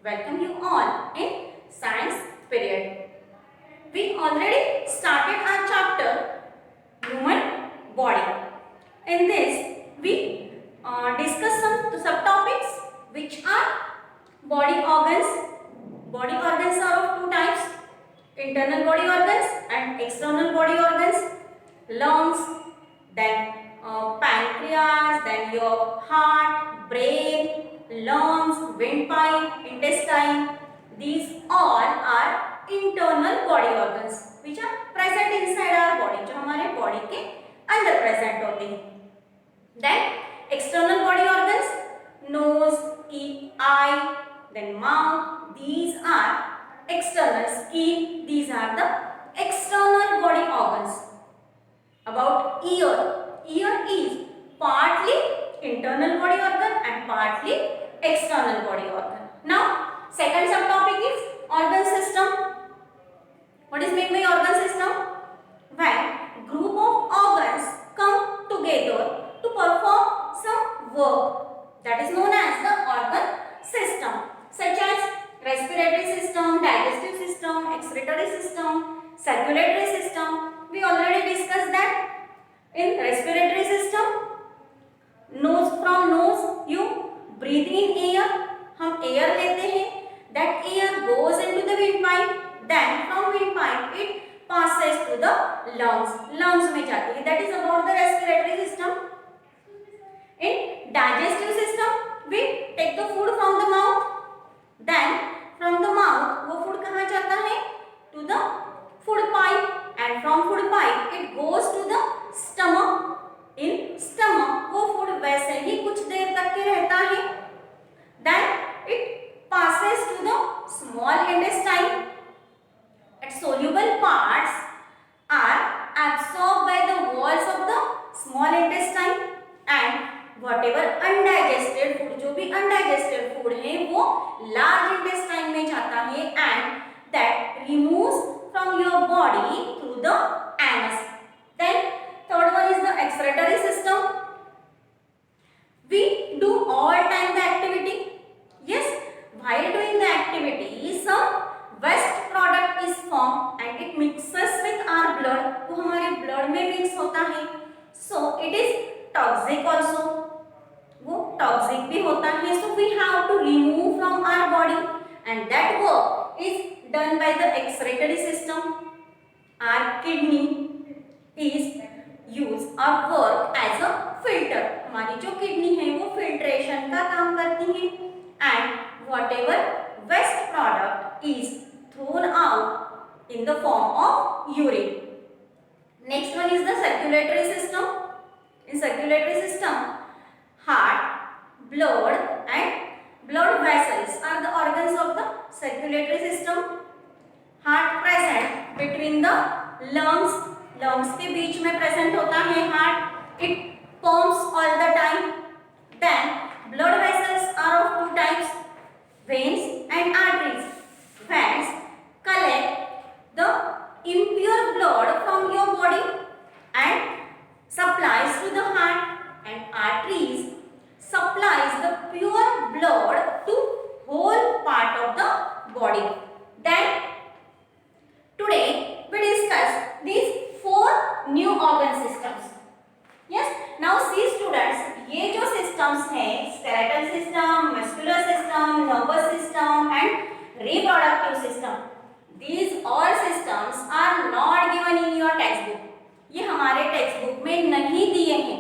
welcome you all in science period. We already started our chapter human body. In this, we discuss some subtopics which are body organs. Body organs are of two types: internal body organs and external body organs. Lungs, then pancreas, then your heart, brain, lungs, windpipe, intestine. These all are internal body organs which are present inside our body, जो हमारे body के अंदर present होते हैं. Then external body organs, nose, eye, then mouth. These are external. Skin. These are the external body organs. About ear. Ear is partly internal body organ and partly external body organ. Now, second subtopic is organ system. What is meant by organ system? When group of organs come together to perform some work, that is known as the organ system, such as respiratory system, digestive system, excretory system, circulatory system. We already discussed that. In respiratory system, from nose you breathe in air, हम air लेते हैं, that air goes into the windpipe, then from windpipe it passes to the lungs में जाती है. That is about the respiratory system. In digestive system, we take the food from the mouth, then from the mouth वो food कहाँ जाता है? To the food pipe, and from food pipe it goes to the stomach. In stomach वो food वैसे ही कुछ देर तक के रहता है. Then it passes to the small intestine. Its soluble parts are absorbed by the walls of the small intestine, and whatever undigested food, जो भी undigested food है वो large intestine में जाता है, and that removes from your body through the anus. Then third one is the excretory system. We do all time the activity. Yes, while doing the activity, some waste product is formed and it mixes with our blood. वो हमारे blood में mix होता है. So it is toxic also. वो toxic भी होता है. So we have to remove from our body, and that work is done by the excretory system. Our kidney is used or work as a filter. हमारी जो kidney है वो filtration का काम करती है, and whatever waste product is thrown out in the form of urine. Next one is the circulatory system. In circulatory system, heart, blood and blood vessels are the organs of the circulatory system. Heart present between the lungs. Lungs के बीच में present होता है heart. It pumps all the time. Then blood vessels are of two types: veins and arteries. Veins collect the impure blood from your body and supplies to the heart, and arteries supplies the pure blood to whole part of the body. Then today we discuss these four new organ systems. Yes, now see students, ये जो systems हैं, skeletal system, muscular system, nervous system and reproductive system, these all systems are not given in your textbook. ये हमारे textbook में नहीं दिए हैं.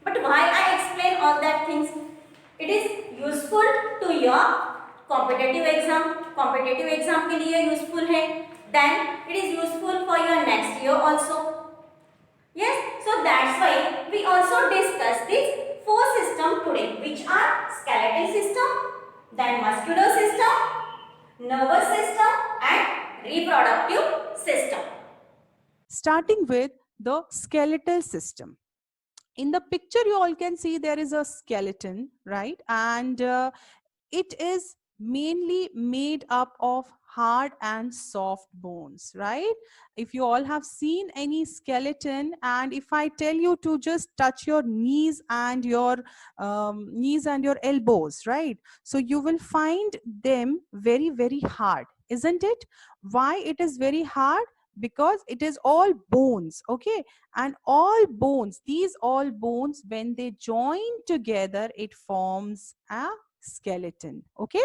But why I explain all that things? It is useful to your competitive exam. Competitive exam के लिए useful है. Then it is useful for your next year also. Yes, so that's why we also discuss these four systems today, which are skeletal system, then muscular system, nervous system and reproductive system. Starting with the skeletal system. In the picture you all can see there is a skeleton, right? And it is mainly made up of hard and soft bones, right? If you all have seen any skeleton, and if I tell you to just touch your knees and your elbows, right? So you will find them very, very hard, isn't it? Why it is very hard? Because it is all bones, okay? And all bones, these all bones, when they join together, it forms a skeleton, okay?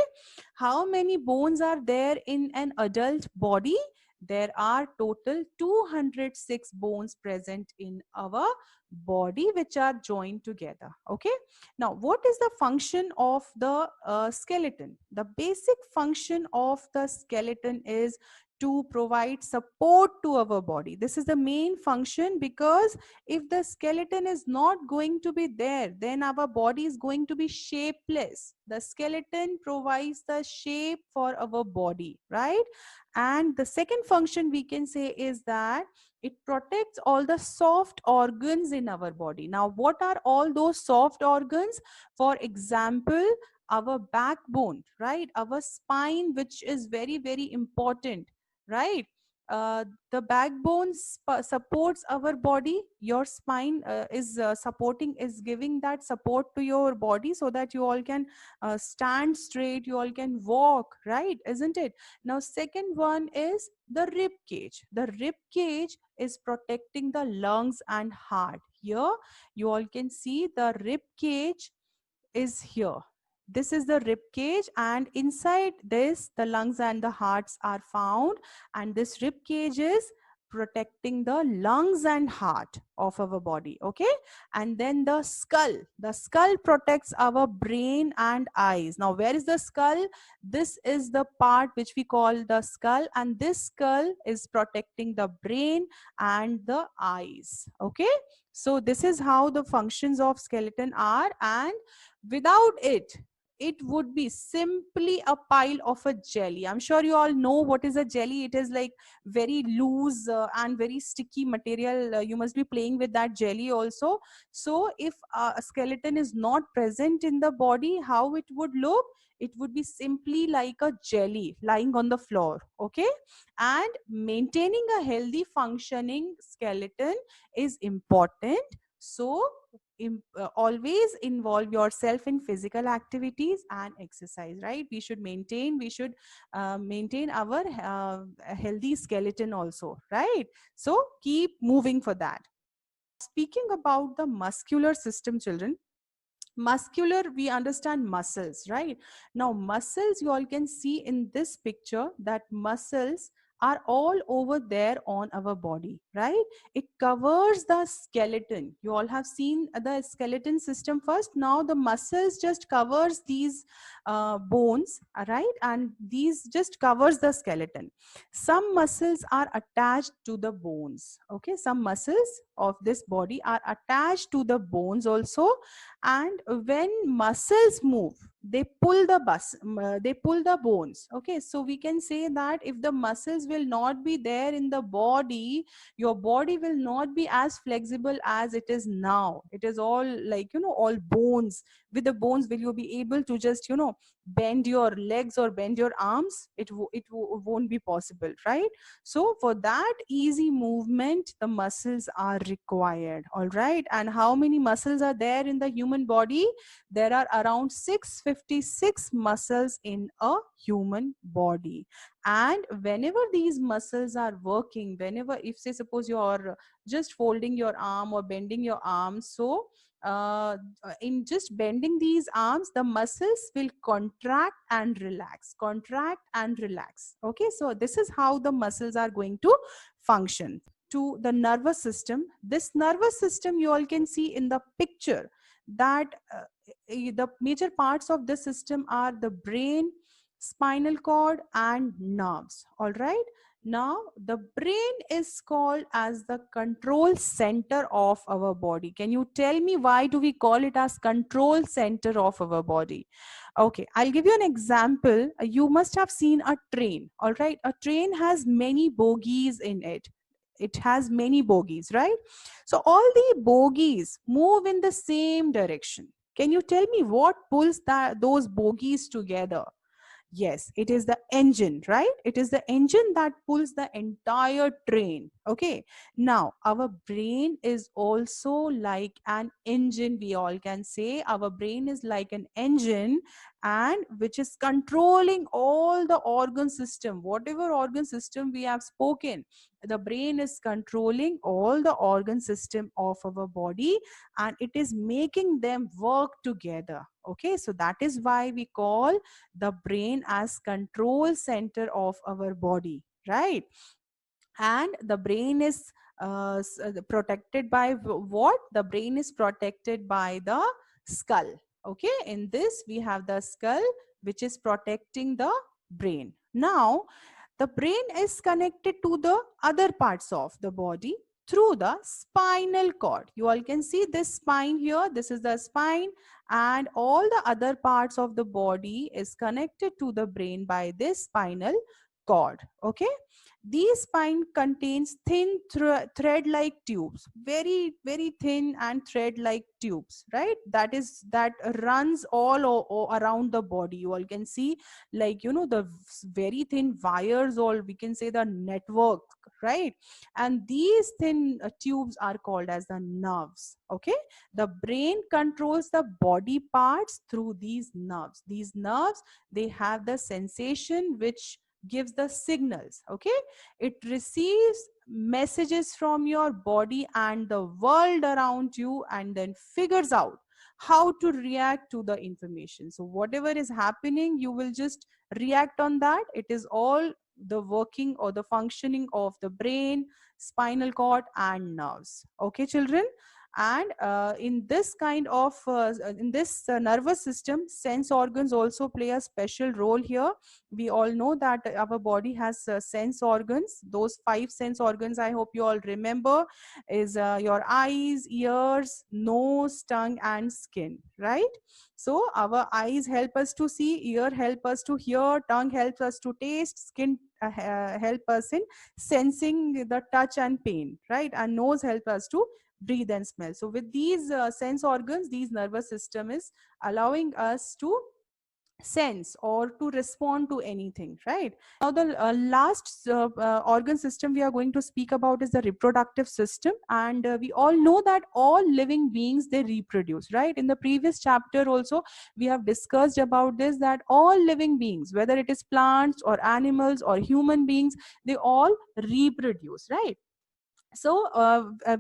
How many bones are there in an adult body? There are total 206 bones present in our body, which are joined together, okay? Now, what is the function of the skeleton? The basic function of the skeleton is to provide support to our body. This is the main function, because if the skeleton is not going to be there, then our body is going to be shapeless. The skeleton provides the shape for our body, right? And the second function we can say is that it protects all the soft organs in our body. Now, what are all those soft organs? For example, our backbone, right? Our spine, which is very, very important, right? The backbone supports our body. Your spine is giving that support to your body, so that you all can stand straight, you all can walk, right? Isn't it? Now, second one is the rib cage. The rib cage is protecting the lungs and heart. Here you all can see the rib cage is here. This is the rib cage, and inside this, the lungs and the hearts are found. And this rib cage is protecting the lungs and heart of our body, okay? And then the skull protects our brain and eyes. Now, where is the skull? This is the part which we call the skull, and this skull is protecting the brain and the eyes, okay? So this is how the functions of skeleton are, and without it, it would be simply a pile of a jelly. I'm sure you all know what is a jelly. It is like very loose and very sticky material. You must be playing with that jelly also. So if a skeleton is not present in the body, how it would look? It would be simply like a jelly lying on the floor, okay? And maintaining a healthy functioning skeleton is important. So always involve yourself in physical activities and exercise, right? We should maintain our healthy skeleton also, right? So keep moving for that. Speaking about the muscular system, children, muscular, we understand muscles, right? Now muscles, you all can see in this picture that muscles are all over there on our body, right? It covers the skeleton. You all have seen the skeleton system first. Now the muscles just covers these bones, right? And these just covers the skeleton. Some muscles are attached to the bones, okay? Some muscles of this body are attached to the bones also. And when muscles move, they pull the bones, okay? So we can say that if the muscles will not be there in the body, your body will not be as flexible as it is now. It is all like, all bones. With the bones, will you be able to just, bend your legs or bend your arms? It won't be possible, right? So for that easy movement, the muscles are required, all right? And how many muscles are there in the human body? There are around 656 muscles in a human body. And whenever these muscles are working, whenever, if say suppose you're just folding your arm or bending your arm, so in just bending these arms, the muscles will contract and relax, okay? So this is how the muscles are going to function. To the nervous system, this nervous system, you all can see in the picture that the major parts of the system are the brain, spinal cord, and nerves, all right? Now, the brain is called as the control center of our body. Can you tell me why do we call it as control center of our body? Okay, I'll give you an example. You must have seen a train, all right? A train has many bogies in it. It has many bogies, right? So all the bogies move in the same direction. Can you tell me what pulls those bogies together? Yes, it is the engine, right? It is the engine that pulls the entire train. Okay. Now, our brain is also like an engine. We all can say our brain is like an engine, and which is controlling all the organ system. Whatever organ system we have spoken, the brain is controlling all the organ system of our body, and it is making them work together. Okay. So that is why we call the brain as control center of our body, right? And the brain is protected by what? The brain is protected by the skull. Okay, in this we have the skull, which is protecting the brain. Now the brain is connected to the other parts of the body through the spinal cord. You all can see this spine here. This is the spine, and all the other parts of the body is connected to the brain by this spinal cord. Okay. These spine contains thin thread-like tubes, very thin and thread-like tubes, right? That runs around the body. You all can see, like, the very thin wires, or we can say the network, right? And these thin tubes are called as the nerves. Okay, the brain controls the body parts through these nerves. These nerves, they have the sensation which gives the signals. Okay, it receives messages from your body and the world around you, and then figures out how to react to the information. So whatever is happening, you will just react on that. It is all the working or the functioning of the brain, spinal cord, and nerves. Okay, children. And in this kind of in this nervous system, sense organs also play a special role here. We all know that our body has sense organs. Those 5 sense organs, I hope you all remember, is your eyes, ears, nose, tongue, and skin, right? So our eyes help us to see, ear help us to hear, tongue helps us to taste, skin help us in sensing the touch and pain, right? And nose help us to breathe and smell. So with these sense organs, these nervous system is allowing us to sense or to respond to anything, right? Now the last organ system we are going to speak about is the reproductive system. And we all know that all living beings, they reproduce, right? In the previous chapter also we have discussed about this, that all living beings, whether it is plants or animals or human beings, they all reproduce, right? So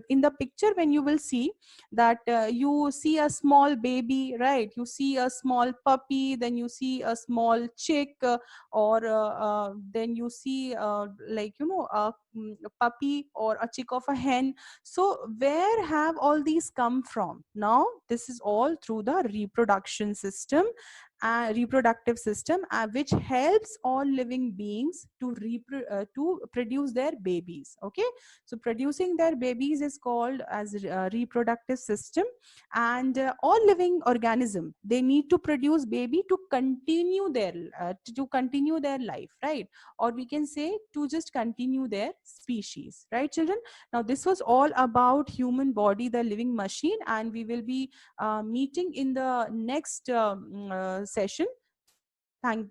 in the picture, when you will see that you see a small baby, right? You see a small puppy, then you see a small chick, or then you see like, a puppy or a chick of a hen. So where have all these come from? Now this is all through the reproduction system, reproductive system, which helps all living beings to produce their babies. Okay, so producing their babies is called as reproductive system. And all living organism, they need to produce baby to continue their life, right? Or we can say to just continue their species, right, children? Now this was all about human body, the living machine, and we will be meeting in the next session. Thank